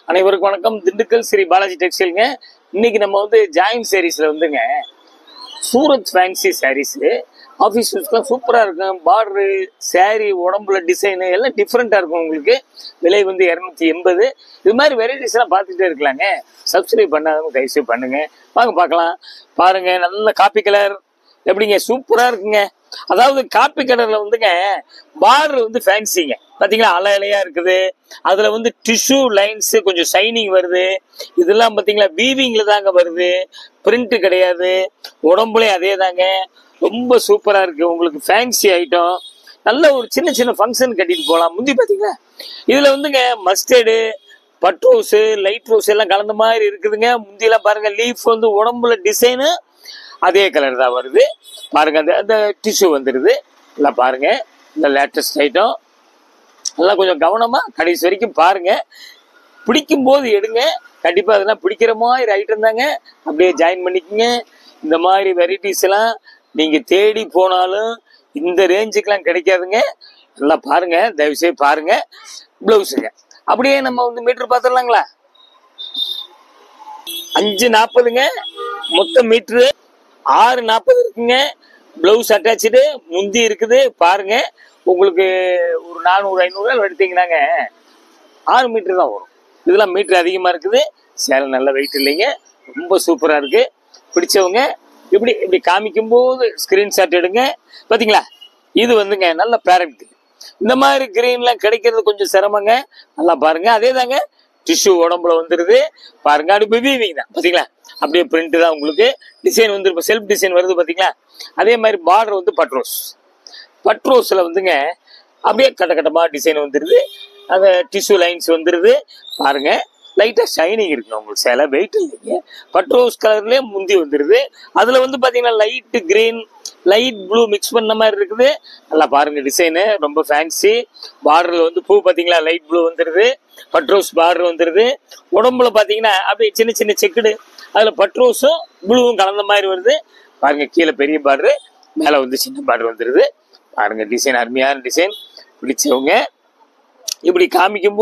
அனைவருக்கும் வணக்கம். திண்டுக்கல் ஸ்ரீ பாலாஜி டெக்ஸ்டைல்ங்க. இன்னைக்கு நம்ம வந்து ஜாயின் சாரீஸ்ல வந்துங்க சூரத் ஃபேன்சி சாரீஸ் ஆஃபீஸ் யூஸ்க்குலாம் சூப்பராக இருக்கும். பார்டரு, சாரீ, உடம்புல டிசைனு எல்லாம் டிஃப்ரெண்ட்டாக இருக்கும். உங்களுக்கு விலை வந்து 280. இது மாதிரி வெரைட்டிஸ் எல்லாம் பார்த்துட்டே இருக்கலாங்க. சப்ஸ்கிரைப் பண்ணாதவங்க தயவுசெய்து பண்ணுங்க. வாங்க பார்க்கலாம். பாருங்க, நல்ல காப்பி கலர் எப்படிங்க சூப்பராக இருக்குங்க. அதாவது காப்பி கலர்ல வந்துங்க பார்டர் வந்து ஃபேன்சிங்க. பார்த்தீங்களா, அலை அலையா இருக்குது. அதுல வந்து டிஷ்யூ லைன்ஸ் கொஞ்சம் ஷைனிங் வருது. இதெல்லாம் பார்த்தீங்களா வீவிங்ல தாங்க வருது, பிரிண்ட் கிடையாது. உடம்புலையும் அதே தாங்க. ரொம்ப சூப்பரா இருக்கு. உங்களுக்கு ஃபேன்சி ஐட்டம். நல்ல ஒரு சின்ன சின்ன ஃபங்க்ஷன் கட்டிட்டு போகலாம். முந்தி பார்த்தீங்களா இதுல வந்துங்க mustard, but rose, light rose எல்லாம் கலந்த மாதிரி இருக்குதுங்க. முந்தியெல்லாம் பாருங்க லீஃப் வந்து உடம்புல டிசைனு அதே கலர் தான் வருது. பாருங்க, அந்த டிஷ்யூ வந்துடுது. எல்லாம் பாருங்க, இந்த லேட்டஸ்ட் ஐட்டம். எல்லாம் கொஞ்சம் கவனமா கடைசி வரைக்கும் பாருங்க. பிடிக்கும் போது எடுங்க. கண்டிப்பா அதெல்லாம் பிடிக்கிற மாதிரி ஐட்டம் தாங்க. அப்படியே ஜாயின் பண்ணிக்கங்க. இந்த மாதிரி வெரைட்டிஸ் எல்லாம் நீங்க தேடி போனாலும் இந்த ரேஞ்சுக்கெல்லாம் கிடைக்காதுங்க. நல்லா பாருங்க, தயவுசெய்து பாருங்க. பிளவுஸுங்க அப்படியே நம்ம வந்து மீட்டர் பார்த்துடலாங்களா. 540ங்க மொத்த மீட்ரு. 640 இருக்குங்க. பிளவுஸ் அட்டாச்சு முந்தி இருக்குது. பாருங்க, உங்களுக்கு ஒரு 400-500 எடுத்தீங்கன்னாங்க 6 மீட்டர் தான் வரும். இதெல்லாம் மீட்டர் அதிகமா இருக்குது. சேலை நல்ல வெயிட் இல்லைங்க. ரொம்ப சூப்பரா இருக்கு. பிடிச்சவங்க இப்படி இப்படி காமிக்கும் போது ஸ்கிரீன்ஷாட் எடுங்க. பாத்தீங்களா, இது வந்துங்க நல்ல பேரட். இந்த மாதிரி கிரீன்லாம் கிடைக்கிறது கொஞ்சம் சிரமங்க. நல்லா பாருங்க, அதே தாங்க டிஷ்யூ உடம்புல வந்துருது. பாருங்க, அப்படி வீவிங் தான். பாத்தீங்களா, அப்படியே பிரிண்ட் தான். உங்களுக்கு டிசைன் வந்து இப்போ செல்ஃப் டிசைன் வருது பாத்தீங்களா. அதே மாதிரி பார்டர் வந்து பட்ரோஸ்ல வந்துங்க அப்படியே கட்ட கட்டமா டிசைன் வந்துருது. அந்த டிஷ்யூ லைன்ஸ் வந்துருது. பாருங்க, லைட்டா ஷைனிங் இருக்கு. உங்களுக்கு சேலை வெயிட் இல்லைங்க. பட்ரோஸ் கலர்லயே முந்தி வந்துருது. அதுல வந்து பாத்தீங்கன்னா light green, light blue mix பண்ண மாதிரி இருக்குது. நல்லா பாருங்க, டிசைனு ரொம்ப ஃபேன்சி. பார்டர்ல வந்து பூ பாத்தீங்களா லைட் ப்ளூ வந்துருது. பட்ரோஸ் பார்டர் வந்துருது. உடம்புல பாத்தீங்கன்னா அப்படியே சின்ன சின்ன செக்குடு, அதுல பட்ரோஸும் ப்ளூவும் கலந்த மாதிரி வருது. பாருங்க, கீழே பெரிய பார்டரு, மேல வந்து சின்ன பார்டர் வந்துருது. பாருங்க, டிசைன் அருமையான டிசைன். பிடிச்சவங்க இப்படி காமிக்கும்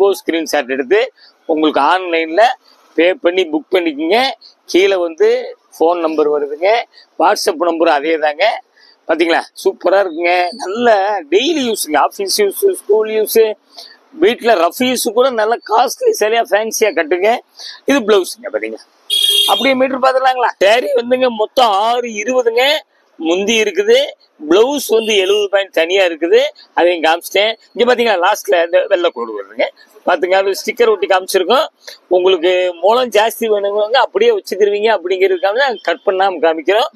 போது ஸ்கிரீன்ஷாட் எடுத்து உங்களுக்கு ஆன்லைன்ல பே பண்ணி புக் பண்ணிக்கோங்க. கீழே வந்து ஃபோன் நம்பர் வருதுங்க. வாட்ஸ்அப் நம்பர் அதே தாங்க. பாத்தீங்களா, சூப்பரா இருக்குங்க. நல்ல டெய்லி யூஸுங்க. ஆஃபீஸ் யூஸ், ஸ்கூல் யூஸ், வீட்டில் ரஃப் யூஸ் கூட நல்ல காஸ்ட்லி சரியா ஃபேன்சியா கட்டுங்க. இது பிளவுஸுங்க. பாத்தீங்களா, அப்படியே மீட்டர் பார்த்துடலாங்களா. சாரி வந்துங்க மொத்தம் 620ங்க. முந்தி இருக்குது. பிளவுஸ் வந்து 70 பாயிண்ட் தனியா இருக்குது. அதையும் காமிச்சிட்டேன். இங்க பாத்தீங்களா லாஸ்ட்ல இந்த வெள்ளை கோடு வருதுங்க. பாத்துங்க, அது ஸ்டிக்கர் ஒட்டி காமிச்சிருக்கோம். உங்களுக்கு மூலம் ஜாஸ்தி வேணுங்க அப்படியே வச்சுக்கிருவீங்க. அப்படிங்கிறதுக்காக கட் பண்ணாம காமிக்கிறோம்.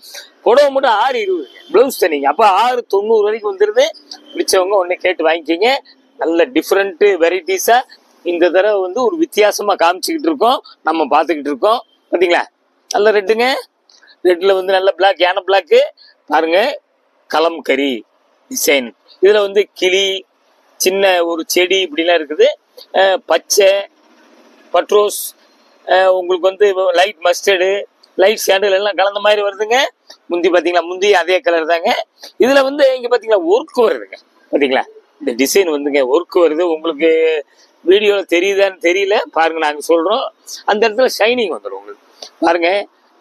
புடவை மட்டும் 620, பிளவுஸ் தனிங்க. அப்ப 690 வரைக்கும் வந்துருது. பிடிச்சவங்க ஒன்னே கேட்டு வாங்கிக்கிங்க. நல்ல டிஃப்ரெண்ட் வெரைட்டிஸா இந்த தடவை வந்து ஒரு வித்தியாசமா காமிச்சுக்கிட்டு இருக்கோம். நம்ம பார்த்துக்கிட்டு இருக்கோம். பாத்தீங்களா, நல்ல ரெட்டுங்க. ரெட்ல வந்து நல்ல பிளாக், யானை பிளாக்கு. பாருங்க, கலம்கரி டிசைன். இதுல வந்து கிளி, சின்ன ஒரு செடி இப்படிலாம் இருக்குது. பச்சை, பட்ரோஸ், உங்களுக்கு வந்து லைட் மஸ்டர்டு, லைட் சாண்டில் எல்லாம் கலந்த மாதிரி வருதுங்க. முந்தி பாத்தீங்களா, முந்தி அதே கலர் தாங்க. இதுல வந்து இங்க பாத்தீங்களா ஒர்க் வருதுங்க. பாத்தீங்களா, இந்த டிசைன் வந்துங்க ஒர்க் வருது. உங்களுக்கு வீடியோல தெரியுதான்னு தெரியல. பாருங்க, நாங்க சொல்றோம். அந்த இடத்துல ஷைனிங் வந்துடும் உங்களுக்கு. பாருங்க,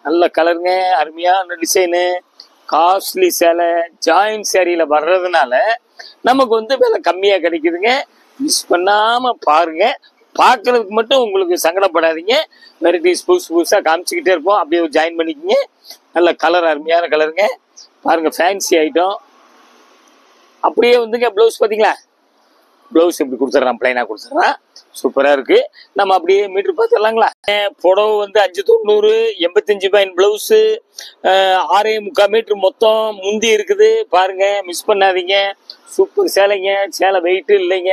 நல்ல கலருங்க, அருமையான டிசைனு. காஸ்ட்லி சேலை ஜாயின் சேரீல வர்றதுனால நமக்கு வந்து விலை கம்மியா கிடைக்குதுங்க. மிஸ் பண்ணாம பாருங்க. பார்க்கறதுக்கு மட்டும் உங்களுக்கு சங்கடப்படாதீங்க. வெரைட்டிஸ் புதுசா காமிச்சுக்கிட்டே இருப்போம். அப்படியே ஜாயின் பண்ணிக்கோங்க. நல்ல கலர், அருமையான கலருங்க. பாருங்க, ஃபேன்சி ஐட்டம். அப்படியே வந்துங்க பிளவுஸ் பாத்தீங்களா, பிளவுஸ் இப்படி கொடுத்துட்றான், பிளைனா கொடுத்துட்றான். சூப்பரா இருக்கு. நம்ம அப்படியே மீட்டர் பார்த்துடலாங்களா. புடவை வந்து 590, 85 பாயிண்ட் பிளவுஸ், 6.25 மீட்டர் மொத்தம் முந்தி இருக்குது. பாருங்க, மிஸ் பண்ணாதீங்க. சூப்பர் சேலைங்க. சேலை வெயிட் இல்லைங்க.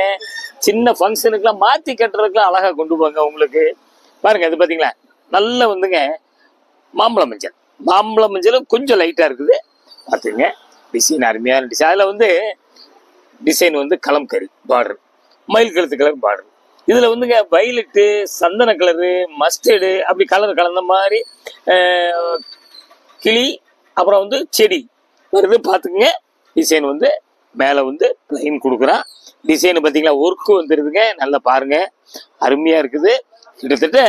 சின்ன ஃபங்க்ஷனுக்குலாம் மாத்தி கட்டுறதுக்குலாம் அழகா கொண்டு போங்க உங்களுக்கு. பாருங்க, இது பாத்தீங்களா நல்ல வந்துங்க மாம்பழ மஞ்சள் கொஞ்சம் லைட்டா இருக்குது. பாத்துங்க, டிசைன் அருமையான டிசைன். அதுல வந்து டிசைன் வந்து கலம்கரி பார்டர், மயில் கழுத்து கலர் பார்டர். இதுல வந்துங்க வயலட்டு, சந்தன கலரு, மஸ்டர்டு அப்படி கலர் கலந்த மாதிரி கிளி, அப்புறம் வந்து செடி வருது. பாத்துக்குங்க, டிசைன் வந்து மேலே வந்து பிளைன் கொடுக்குறான். டிசைன் பார்த்தீங்களா, ஒர்க்கு வந்துடுதுங்க. நல்லா பாருங்க, அருமையாக இருக்குது. கிட்டத்தட்ட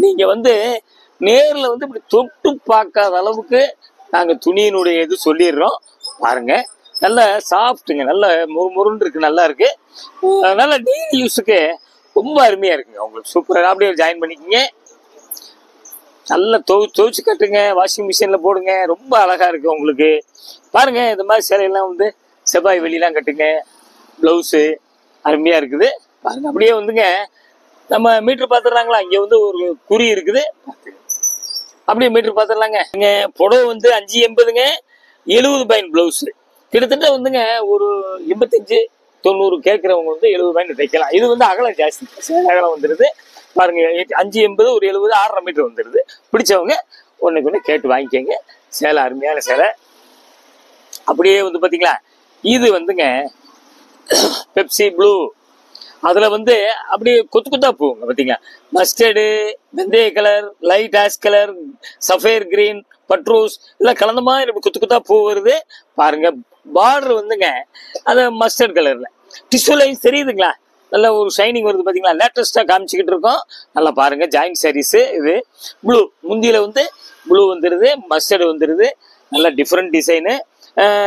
நீங்கள் வந்து நேரில் வந்து இப்படி தொட்டு பார்க்காத அளவுக்கு நாங்கள் துணியினுடைய இது சொல்லிடுறோம். பாருங்க, நல்ல சாஃப்ட்டுங்க, நல்ல முருன்னு இருக்கு, நல்லா இருக்கு. நல்ல டெய்லி யூஸுக்கு ரொம்ப அருமையாக இருக்குங்க. உங்களுக்கு சூப்பராக அப்படியே ஜாயின் பண்ணிக்கிங்க. நல்லா துவைச்சு கட்டுங்க, வாஷிங் மிஷினில் போடுங்க. ரொம்ப அழகாக இருக்குது உங்களுக்கு. பாருங்க, இந்த மாதிரி சேலையெல்லாம் வந்து செவ்வாய் வெளியெல்லாம் கட்டுங்க. ப்ளவுஸு அருமையாக இருக்குது. பாருங்க, அப்படியே வந்துங்க நம்ம மீட்ரு பார்த்துடுறாங்களா, இங்கே வந்து ஒரு குறி இருக்குது, அப்படியே மீட்ரு பார்த்துடலாங்க. இங்கே புடவை வந்து 580ங்க, 70 பாயிண்ட் ப்ளவுஸு. கிட்டத்தட்ட வந்துங்க ஒரு 85-90 கேட்குறவங்க வந்து 70 பாயிண்ட் தைக்கலாம். இது வந்து அகலம் ஜாஸ்தி, அகலம் வந்துடுது. பாருங்க, 580 ஒரு 70 6.5 மீட்டர் வந்துடுது. பிடிச்சவங்க ஒன்றுக்கு ஒன்று கேட்டு வாங்கிக்கோங்க. சேலை அருமையான சேலை. அப்படியே வந்து பார்த்தீங்களா, இது வந்துங்க பெப்சி ப்ளூ, அதில் வந்து அப்படியே கொத்து கொத்தா போகுங்க. பார்த்தீங்களா, மஸ்டர்டு, வெந்தய colour, light ash colour, sapphire green, பட்ரோஸ் எல்லாம் கலந்த மாதிரி கொத்து கொத்தா பூ வருது. பாருங்க, பார்டர் வந்துங்க அது மஸ்டர்ட் கலரில் டிஷ்யூ லைன்ஸ் தெரியுதுங்களா, நல்ல ஒரு ஷைனிங் வருது. பார்த்தீங்களா, லேட்டஸ்ட்டாக காமிச்சிக்கிட்டு இருக்கோம். நல்லா பாருங்க, ஜாயிண்ட் சாரீஸு. இது ப்ளூ, முந்தியில் வந்து ப்ளூ வந்துடுது, மஸ்டர்டு வந்துடுது. நல்ல டிஃப்ரெண்ட் டிசைனு.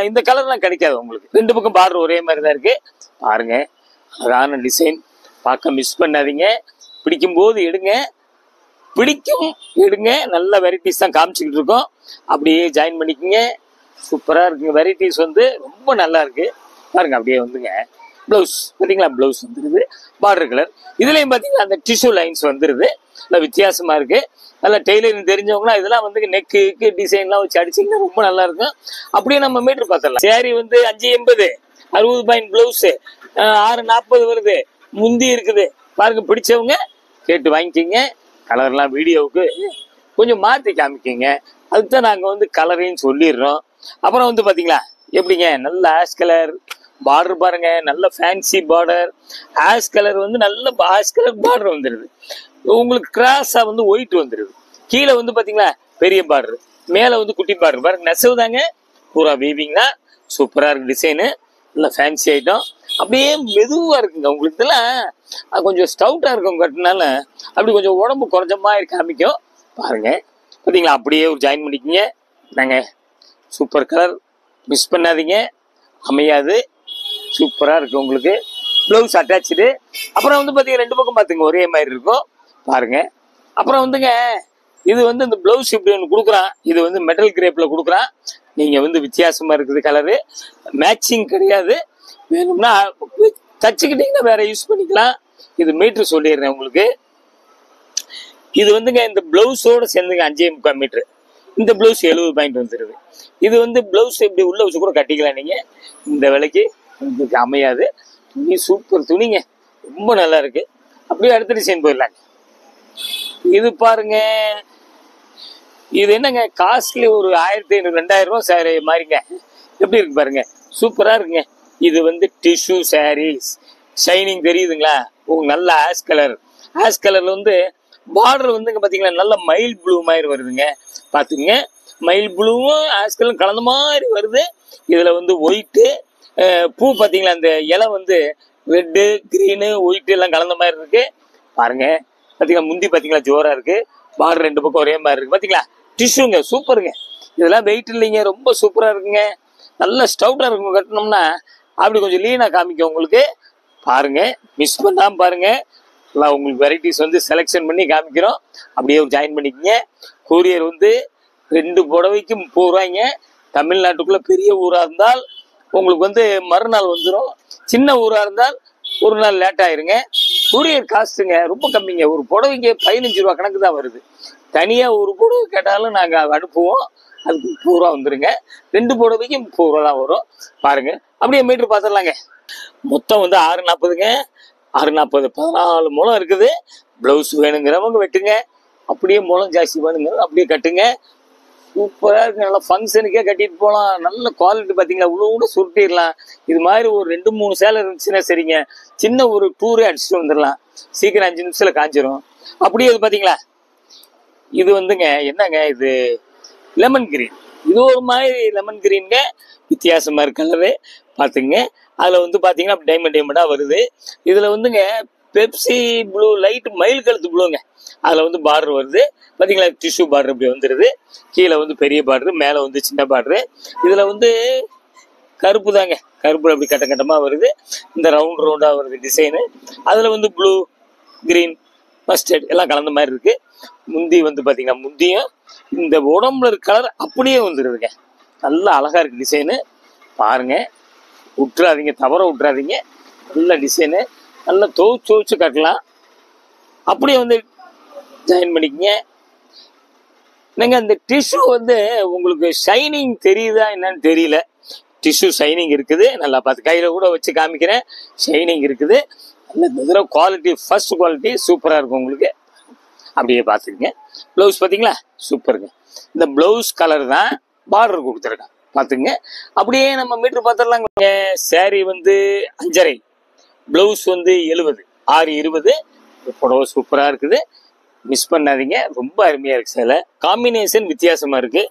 இந்த கலர்லாம் கிடைக்காது உங்களுக்கு. ரெண்டு பக்கம் பார்டர் ஒரே மாதிரி தான் இருக்கு. பாருங்க, அழகான டிசைன். பார்க்க மிஸ் பண்ணாதீங்க. பிடிக்கும் போது எடுங்க, பிடிக்கும் எடுங்க. நல்ல வெரைட்டிஸ் தான் காமிச்சிக்கிட்டு இருக்கோம். அப்படியே ஜாயின் பண்ணிக்கோங்க. சூப்பராக இருக்குங்க. வெரைட்டிஸ் வந்து ரொம்ப நல்லா இருக்கு. பாருங்க, அப்படியே வந்துங்க ப்ளவுஸ் பார்த்தீங்களா, ப்ளவுஸ் வந்துடுது பார்டர் கலர். இதுலேயும் பார்த்தீங்கன்னா அந்த டிஷ்யூ லைன்ஸ் வந்துடுது. நல்லா வித்தியாசமாக இருக்குது. நல்லா டெய்லரிங் தெரிஞ்சவங்களாம் இதெல்லாம் வந்து நெக்கு டிசைன்லாம் வச்சு அடிச்சிங்கன்னா ரொம்ப நல்லா இருக்கும். அப்படியே நம்ம மீட்டர் பார்த்துடலாம். சேரீ வந்து 580, 60 பாயிண்ட் ப்ளவுஸு, 640 வருது. முந்தி இருக்குது. பாருங்க, பிடிச்சவங்க கேட்டு வாங்கிக்கிங்க. கலர்லாம் வீடியோவுக்கு கொஞ்சம் மாற்றி காமிக்கிங்க. அதுக்கு தான் நாங்கள் வந்து கலரையும் சொல்லிடுறோம். அப்புறம் வந்து பார்த்தீங்களா எப்படிங்க, நல்ல ஆஷ் கலர் பார்டர் பாருங்க, நல்ல ஃபேன்சி பார்டர். ஆஷ் கலர் வந்து நல்ல ஆஷ் கலர் பார்டர் வந்துடுது. உங்களுக்கு கிராஸா வந்து ஒயிட் வந்துடுது. கீழே வந்து பார்த்தீங்களா பெரிய பார்டர், மேலே வந்து குட்டி பார்டர். பாருங்க, நெசவு தாங்க, பூரா வீவிங் தான். சூப்பராக இருக்கு டிசைனு. நல்லா ஃபேன்சி ஐட்டம். அப்படியே மெதுவாக இருக்குங்க. உங்களுக்கு இதெல்லாம் கொஞ்சம் ஸ்டவுட்டாக இருக்கும் கட்டினால அப்படி கொஞ்சம் உடம்பு குறைஞ்ச மாதிரி காமிக்கும். பாருங்க, பார்த்தீங்களா, அப்படியே ஒரு ஜாயின் பண்ணிக்கிங்க. நாங்கள் சூப்பர் கலர், மிஸ் பண்ணாதீங்க, அமையாது. சூப்பராக இருக்குது உங்களுக்கு. Blouse attach. அப்புறம் வந்து பார்த்தீங்கன்னா ரெண்டு பக்கம் பார்த்துங்க ஒரே மாதிரி இருக்கும். பாருங்க, அப்புறம் வந்துங்க இது வந்து இந்த ப்ளவுஸ் இப்படி ஒன்று கொடுக்குறான். இது வந்து மெட்டல் கிரேப்பில் கொடுக்குறான். நீங்கள் வந்து வித்தியாசமாக இருக்குது கலரு, மேட்சிங் கிடையாது. வேணும்னா தச்சுக்கிட்டீங்கன்னா வேற யூஸ் பண்ணிக்கலாம். இது மீட்ரு சொல்லிடுறேன் உங்களுக்கு. இது வந்துங்க இந்த ப்ளவுஸோடு சேர்ந்துங்க 5.25 மீட்ரு. இந்த ப்ளவுஸ் 70 பாயிண்ட் வந்துடுது. இது வந்து ப்ளவுஸ் இப்படி உள்ள வச்சு கூட கட்டிக்கலாம். நீங்கள் இந்த விலைக்கு உங்களுக்கு அமையாது. துணி சூப்பர் துணிங்க, ரொம்ப நல்லா இருக்கு. அப்படியே அடுத்த டிசைன் போயிடலாங்க. இது பாருங்க, இது என்னங்க காஸ்ட்லி, ஒரு 1500 2000 ரூபா சாரி மாதிரிங்க. எப்படி இருக்கு பாருங்க, சூப்பரா இருக்குங்க. இது வந்து டிஷ்யூ சாரீஸ், ஷைனிங் தெரியுதுங்களா உங்களுக்கு. நல்ல ஆஷ் கலர். ஆஷ் கலர்ல வந்து பார்டர் வந்துங்க பாத்தீங்களா நல்ல மயில் ப்ளூ மாதிரி வருதுங்க. பாத்துங்க, மயில் ப்ளூவும் ஆஷ் கலரும் கலந்த மாதிரி வருது. இதுல வந்து ஒயிட்டு பூ பாத்தீங்களா, அந்த இலை வந்து ரெட்டு கிரீனு ஒயிட் எல்லாம் கலந்த மாதிரி இருக்கு. பாருங்க, பாத்தீங்களா முந்தி பாத்தீங்களா ஜோரா இருக்கு. பார்டர் ரெண்டு பக்கம் ஒரே மாதிரி இருக்கு. பாத்தீங்களா, டிஷ்யூங்க சூப்பருங்க. இதெல்லாம் வெயிட் இல்லைங்க, ரொம்ப சூப்பரா இருக்குங்க. நல்ல ஸ்டவுட்டா இருக்கும். கட்டணும்னா அப்படி கொஞ்சம் லீனா காமிக்கும் உங்களுக்கு. பாருங்க, மிஸ் பண்ணாம பாருங்க. எல்லாம் உங்களுக்கு வெரைட்டிஸ் வந்து செலெக்ஷன் பண்ணி காமிக்கிறோம். அப்படியே ஜாயின் பண்ணிக்கங்க. கூரியர் வந்து 2 புடவைக்கு 30 ரூபாய்ங்க. தமிழ்நாட்டுக்குள்ள பெரிய ஊரா இருந்தால் உங்களுக்கு வந்து மறுநாள் வந்துடும். சின்ன ஊரா இருந்தால் ஒரு நாள் லேட் ஆயிருங்க. கூரியர் காஸ்ட்டுங்க ரொம்ப கம்மிங்க. ஒரு புடவைக்கு 15 ரூபா கணக்கு தான் வருது. தனியா ஒரு புடவை கேட்டாலும் நாங்க அனுப்புவோம். அதுக்கு 30 ரூபா வந்துருங்க. 2 புடவைக்கு 30 ரூபா தான் வரும். பாருங்க, அப்படியே மீட்டர் பார்த்துடலாங்க. மொத்தம் வந்து 640ங்க. 640 14 முழம் இருக்குது. பிளவுஸ் வேணுங்கிறவங்க வெட்டுங்க. அப்படியே முழம் ஜாஸ்தி வேணுங்க அப்படியே கட்டுங்க. சூப்பரா இருக்கு. நல்லா ஃபங்க்ஷனுக்கே கட்டிட்டு போகலாம். நல்ல குவாலிட்டி பார்த்தீங்களா, இவ்வளோ கூட சுருட்டிடலாம். இது மாதிரி ஒரு 2-3 சேலை இருந்துச்சுன்னா சரிங்க, சின்ன ஒரு டூரே அடிச்சுட்டு வந்துடலாம். சீக்கிரம் 5 நிமிஷத்துல காஞ்சிரும். அப்படியே இது பார்த்தீங்களா, இது வந்துங்க என்னங்க, இது லெமன் கிரீன். இது ஒரு மாதிரி லெமன் கிரீனுங்க, வித்தியாசமா இருக்கு கலரு. பார்த்துங்க, அதில் வந்து பார்த்தீங்கன்னா டைமண்டாக வருது. இதில் வந்துங்க பெப்சி ப்ளூ லைட் மயில் கழுத்து ப்ளூங்க, அதில் வந்து பார்டர் வருது. பார்த்தீங்களா, டிஷ்யூ பார்டர் இப்படி வந்துடுது. கீழே வந்து பெரிய பார்டரு, மேலே வந்து சின்ன பார்டரு. இதில் வந்து கருப்பு தாங்க, கருப்பு அப்படி கட்ட கட்டமாக வருது. இந்த ரவுண்டாக வருது டிசைனு. அதில் வந்து ப்ளூ, கிரீன், மஸ்டர்ட் எல்லாம் கலந்த மாதிரி இருக்கு. முந்தி வந்து பார்த்தீங்கன்னா முந்தியும் இந்த உடம்புல இருக்க கலர் அப்படியே வந்துடுதுங்க. நல்லா அழகா இருக்கு டிசைனு. பாருங்க, விட்டுறாதீங்க, தவற விட்டுறாதீங்க. நல்ல டிசைனு, நல்லா துவச்சு கட்டலாம். அப்படியே வந்து ஜாயின் பண்ணிக்கங்க. என்னங்க, இந்த டிஷ்யூ வந்து உங்களுக்கு ஷைனிங் தெரியுதா என்னன்னு தெரியல. டிஷ்யூ ஷைனிங் இருக்குது, நல்லா பார்த்து கையில் கூட வச்சு காமிக்கிறேன். ஷைனிங் இருக்குது, நல்ல குவாலிட்டி, ஃபர்ஸ்ட் குவாலிட்டி, சூப்பராக இருக்கும் உங்களுக்கு. அப்படியே பார்த்துக்குங்க. ப்ளவுஸ் பார்த்தீங்களா, சூப்பருங்க. இந்த ப்ளவுஸ் கலர் தான் பார்டர் கொடுத்துருக்கேன், பார்த்துங்க. அப்படியே நம்ம மீட்டர் பார்த்துடலாங்க. சாரி வந்து 5.5, ப்ளவுஸ் வந்து 70, 6.20. புடவை சூப்பராக இருக்குது, மிஸ் பண்ணாதீங்க. ரொம்ப அருமையாக இருக்கு சேலை. காம்பினேஷன் வித்தியாசமாக இருக்கு.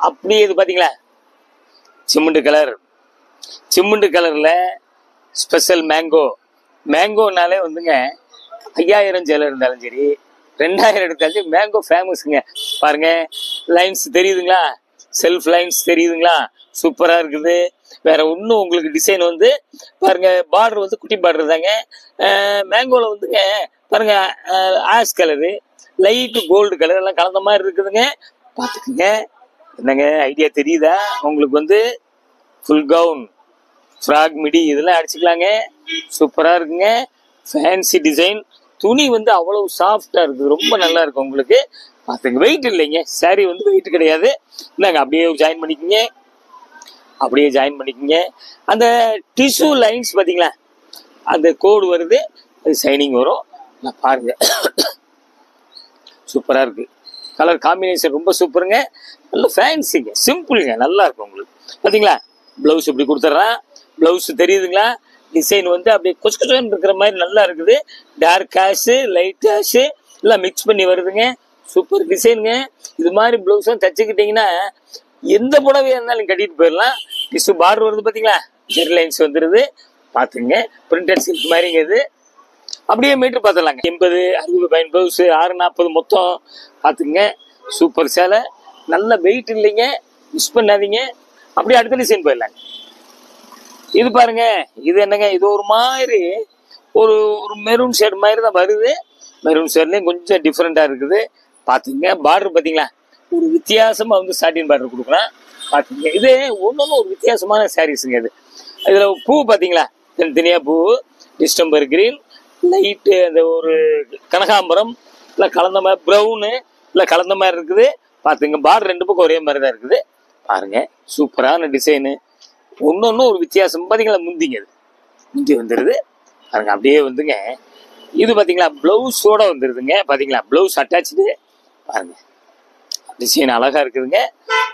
அப்படியே இது பார்த்தீங்களா, சிமெண்ட் கலர். சிமெண்ட் கலரில் ஸ்பெஷல் மேங்கோ. மேங்கோனாலே வந்துங்க 5000 சேலை இருந்தாலும் சரி, 2000 எடுத்தாலும் சரி, மேங்கோ ஃபேமஸுங்க. பாருங்க, லைன்ஸ் தெரியுதுங்களா, செல்ஃப் லைன்ஸ் தெரியுதுங்களா, சூப்பராக இருக்குது. வேற ஒன்றும் உங்களுக்கு டிசைன் வந்து பாருங்க, பார்டர் வந்து குட்டி பார்டர் தாங்க. மேங்கோவில் வந்துங்க பாருங்க, ash colour, light gold colour எல்லாம் கலந்த மாதிரி இருக்குதுங்க. பார்த்துக்குங்க. என்னங்க ஐடியா தெரியுதா உங்களுக்கு? வந்து ஃபுல் கவுன், ஃப்ராக், மிடி இதெல்லாம் அடிச்சுக்கலாங்க. சூப்பராக இருக்குங்க. Fancy design. துணி வந்து அவ்வளவு சாஃப்டா இருக்குது, ரொம்ப நல்லா இருக்கும் உங்களுக்கு. பார்த்துங்க, வெயிட் இல்லைங்க, சாரி வந்து வெயிட் கிடையாது. இந்தாங்க, அப்படியே ஜாயின் பண்ணிக்கோங்க. அப்படியே ஜாயின் பண்ணிக்கோங்க. அந்த டிஷ்யூ லைன்ஸ் பார்த்தீங்களா, அந்த கோடு வருது, அது ஷைனிங் வரும். பாருங்க, சூப்பராக இருக்கு. கலர் காம்பினேஷன் ரொம்ப சூப்பருங்க. நல்ல ஃபேன்சிங்க, சிம்பிளுங்க, நல்லா இருக்கும் உங்களுக்கு. பார்த்தீங்களா, ப்ளவுஸ் இப்படி கொடுத்துட்றேன். ப்ளவுஸ் தெரியுதுங்களா, டிசைன் வந்து அப்படியே கொச்சு கொச்சுன்னு இருக்கிற மாதிரி நல்லா இருக்குது. டார்க் ஆஷு, லைட் ஆஷு எல்லாம் மிக்ஸ் பண்ணி வருதுங்க. சூப்பர் டிசைனுங்க. இது மாதிரி ப்ளவுஸும் தச்சுக்கிட்டிங்கன்னா எந்த புடவையாக இருந்தாலும் கட்டிட்டு போயிடலாம். டிஷ்யூ பார்டர் வருது பார்த்தீங்களா, ஜெரி லைன்ஸ் வந்துடுது. பார்த்துங்க, பிரிண்டட் சில்க் மாதிரிங்க இது. அப்படியே மீட்டர் பார்த்துடலாங்க. 80, 60 பைன் ப்ளவுஸ், 640 மொத்தம். பார்த்துங்க, சூப்பர் சேலை. நல்ல வெயிட் இல்லைங்க, மிஸ் பண்ணாதீங்க. அப்படியே அடுத்த டிசைன் போயிடலாங்க. இது பாருங்க, இது என்னங்க, இது ஒரு மாதிரி ஒரு மெரூன் ஷேட் மாதிரி தான் வருது. மெரூன் ஷேட்லேயும் கொஞ்சம் டிஃப்ரெண்டாக இருக்குது. பார்த்துங்க, பார்டர் பார்த்தீங்களா, ஒரு வித்தியாசமாக வந்து சாட்டின் பார்டர் கொடுக்கலாம். பார்த்துங்க, இது ஒன்று ஒரு வித்தியாசமான சாரீஸுங்க. இது இதில் பூ பார்த்தீங்களா, தனித்தனியாக பூ, டிஸ்டம்பர் கிரீன், லைட்டு அந்த ஒரு கனகாம்பரம் இல்லை கலந்த மாதிரி, ப்ரௌனு இல்லை கலந்த மாதிரி இருக்குது. பார்த்துங்க, பார்டர் 2 பக்கம் ஒரே மாதிரி தான் இருக்குது. பாருங்க, சூப்பரான டிசைனு. ஒன்று ஒரு வித்தியாசம். பார்த்தீங்களா, முந்திங்க, இது முந்தி வந்துடுது பாருங்க. அப்படியே வந்துங்க, இது பார்த்தீங்களா ப்ளவுஸோட வந்துடுதுங்க. பார்த்தீங்களா, ப்ளவுஸ் அட்டாச்சு. பாருங்க, டிசைன் அழகா இருக்குதுங்க.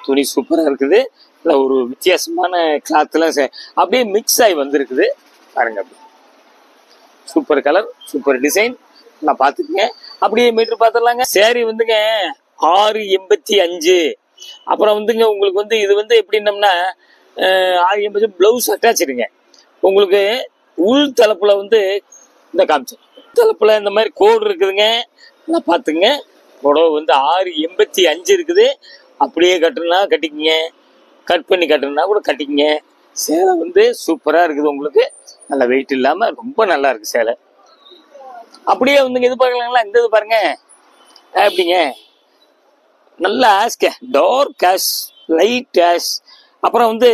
துணி சூப்பராக இருக்குது. இல்லை ஒரு வித்தியாசமான கிளாத்லாம் அப்படியே மிக்ஸ் ஆகி வந்திருக்குது. பாருங்க, அப்படி சூப்பர் கலர், சூப்பர் டிசைன். நான் பார்த்துக்குங்க. அப்படியே மீட்டர் பார்த்துடலாங்க. சேரீ வந்துங்க 685. அப்புறம் வந்துங்க உங்களுக்கு வந்து இது வந்து எப்படின்னம்னா 680 ப்ளவுஸ் அட்டாச்சுடுங்க. உங்களுக்கு உள் தலப்புல வந்து இந்த காமிச்சு தலப்புல இந்த மாதிரி கோடு இருக்குதுங்க. நல்லா பார்த்துங்க. புடவை வந்து 685 இருக்குது. அப்படியே கட்டணும்னா கட்டிக்கிங்க, கட் பண்ணி கட்டணும்னா கூட கட்டிக்கிங்க. சேலை வந்து சூப்பராக இருக்குது உங்களுக்கு. நல்ல வெயிட் இல்லாமல் ரொம்ப நல்லா இருக்கு சேலை. அப்படியே வந்துங்க இது பார்க்கலாங்களா, இந்த இது பாருங்க, அப்படிங்க நல்ல ஆஷ்க, டார்க் ஆஷ், லைட் ஆஷ், அப்புறம் வந்து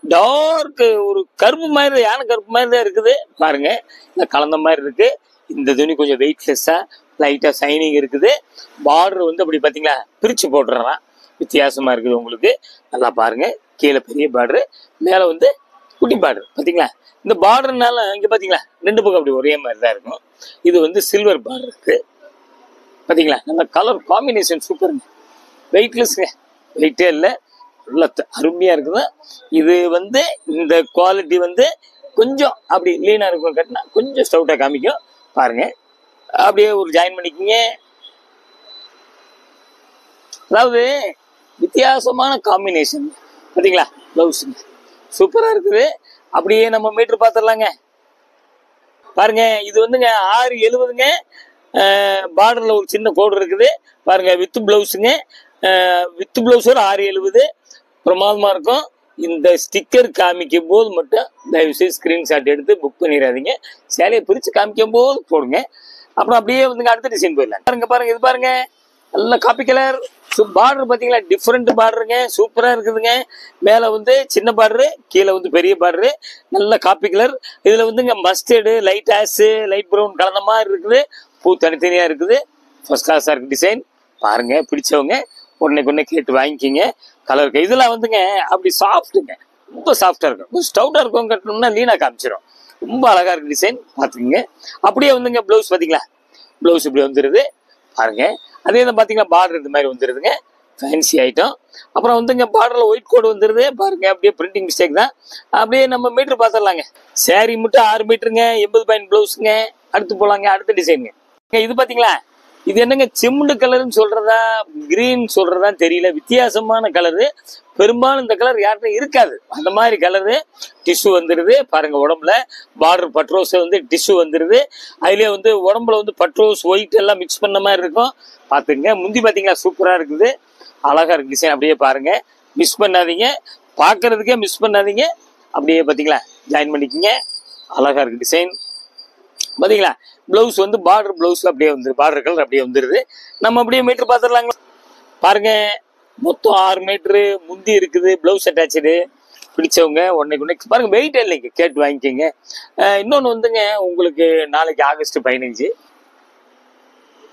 டார்க் ஒரு கருப்பு மாதிரி, யானை கருப்பு மாதிரி தான் இருக்குது. பாருங்க, இந்த கலந்த மாதிரி இருக்கு. இந்த துணி கொஞ்சம் வெயிட்லெஸ்ஸா லைட்டா ஷைனிங் இருக்குது. பார்டர் வந்து அப்படி பார்த்தீங்களா, பிரிச்சு போட்டுறான், வித்தியாசமா இருக்குது உங்களுக்கு. நல்லா பாருங்க, கீழே பெரிய பார்டரு, மேலே வந்து குட்டி பார்டர். பார்த்தீங்களா, இந்த பார்டர்னால இங்கே பார்த்தீங்களா 2 பக்கம் அப்படி ஒரே மாதிரி தான் இருக்கும். இது வந்து சில்வர் பார்டர் இருக்கு. பார்த்தீங்களா, நல்ல கலர் காம்பினேஷன் சூப்பருங்க. வெயிட்லெஸ்ங்க, வெயிட்டே இல்லை, நல்ல அருமையாக இருக்குது. இது வந்து இந்த குவாலிட்டி வந்து கொஞ்சம் அப்படி லீனாக இருக்கும், கட்டினா கொஞ்சம் ஸ்டவுட்டாக காமிக்கும். பாருங்க, அப்படியே ஒரு ஜாயின் பண்ணிக்கிங்க. அதாவது வித்தியாசமான காம்பினேஷன் பார்த்தீங்களா? ப்ளவுஸுங்க சூப்பராக இருக்குது. அப்படியே நம்ம மீட்ரு பார்த்துடலாங்க. பாருங்க, இது வந்துங்க 670ங்க. பார்டரில் ஒரு சின்ன கோடு இருக்குது பாருங்க. வித்து ப்ளவுஸுங்க, வித்து ப்ளவுஸ் ஒரு 670 பிரமாதமாக இருக்கும். இந்த ஸ்டிக்கர் காமிக்கும் போது மட்டும் தயவுசெய்து ஸ்க்ரீன்ஷாட் எடுத்து புக் பண்ணிடாதீங்க. சேலையை பிரித்து காமிக்கும் போது போடுங்க. அப்புறம் அப்படியே வந்துங்க அடுத்த டிசைன் போயிடலாம். பாருங்க பாருங்க, இது பாருங்க, நல்ல காப்பி கலர். பார்டர் பார்த்தீங்களா? டிஃப்ரெண்ட் பார்டருங்க, சூப்பராக இருக்குதுங்க. மேலே வந்து சின்ன பார்டரு, கீழே வந்து பெரிய பார்டரு, நல்ல காப்பி கலர். இதில் வந்துங்க mustard, light ash, light brown கலந்த மாதிரி இருக்குது. பூ தனித்தனியாக இருக்குது. ஃபர்ஸ்ட் கிளாஸாக இருக்குது டிசைன். பாருங்க, பிடிச்சவங்க உடனே கேட்டு வாங்கிக்கிங்க. கலருக்கு இதெல்லாம் வந்துங்க அப்படி சாஃப்ட்டுங்க, ரொம்ப சாஃப்டாக இருக்கும். கொஞ்சம் ஸ்டவுட்டாக இருக்கும், கட்டணும்னா லீனாக காமிச்சிடும். ரொம்ப அழகாக இருக்குது டிசைன், பார்த்துக்குங்க. அப்படியே வந்துங்க ப்ளவுஸ் பார்த்தீங்களா? ப்ளவுஸ் இப்படி வந்துடுது பாருங்க. அதே தான் பார்த்தீங்களா? பார்டர் இந்த மாதிரி வந்துடுதுங்க, ஃபேன்சி ஐட்டம். அப்புறம் வந்துங்க பார்டரில் ஒயிட் கோடு வந்துடுது பாருங்க. அப்படியே பிரிண்டிங் மிஸ்டேக் தான். அப்படியே நம்ம மீட்ரு பார்த்துடலாங்க. சாரி மட்டும் 6 மீட்டருங்க, 80 பாயிண்ட் ப்ளவுஸுங்க. அடுத்து போகலாங்க, அடுத்த டிசைனுங்க. இது பார்த்தீங்களா? இது என்னங்க சிமெண்ட் கலர்னு சொல்றதா கிரீன் சொல்றதா தெரியல. வித்தியாசமான கலரு. பெரும்பாலும் இந்த கலர் யார்கிட்ட இருக்காது. அந்த மாதிரி கலரு. டிஷ்யூ வந்துடுது பாருங்க. உடம்புல பார்டர் பட்ரோஸ் வந்து டிஷ்யூ வந்துடுது. அதுலேயே வந்து உடம்புல வந்து பட்ரோஸ் ஒயிட் எல்லாம் மிக்ஸ் பண்ண மாதிரி இருக்கும். பார்த்துங்க. முந்தி பார்த்தீங்களா? சூப்பராக இருக்குது, அழகா இருக்கு டிசைன். அப்படியே பாருங்க, மிஸ் பண்ணாதீங்க. பார்க்கறதுக்கே மிஸ் பண்ணாதீங்க. அப்படியே பார்த்தீங்களா? ஜாயின் பண்ணிக்கிங்க. அழகா இருக்கு டிசைன் பார்த்தீங்களா? ப்ளவுஸ் வந்து பார்டர் ப்ளவுஸ் அப்படியே வந்து பார்டர் கலர் அப்படியே வந்துடுது. நம்ம அப்படியே மீட்ரு பார்த்துடலாங்களா? பாருங்க, மொத்தம் 6 மீட்ரு முந்தி இருக்குது. Blouse attach. பிடிச்சவங்க உடனே பாருங்க, வெயிட் இல்லைங்க, கேட்டு வாங்கிக்கோங்க. இன்னொன்று வந்துங்க, உங்களுக்கு நாளைக்கு ஆகஸ்ட் 15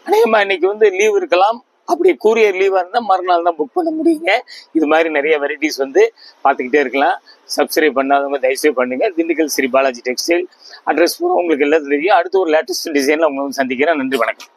அநேகமாக இன்னைக்கு வந்து லீவ் இருக்கலாம். அப்படி கூரியர் லீவாக இருந்தால் மறுநாள் தான் புக் பண்ண முடியுங்க. இது மாதிரி நிறைய வெரைட்டிஸ் வந்து பார்த்துக்கிட்டே இருக்கலாம். சப்ஸ்கிரைப் பண்ணாதவங்க தயவுசெய்து பண்ணுங்க. திண்டுக்கல் ஸ்ரீ பாலாஜி டெக்ஸ்டைல் அட்ரஸ் பூரா உங்களுக்கு எல்லாத்தையும் தெரியும். அடுத்து ஒரு லேட்டஸ்ட் டிசைனில் உங்களை வந்து சந்திக்கிறேன். நன்றி, வணக்கம்.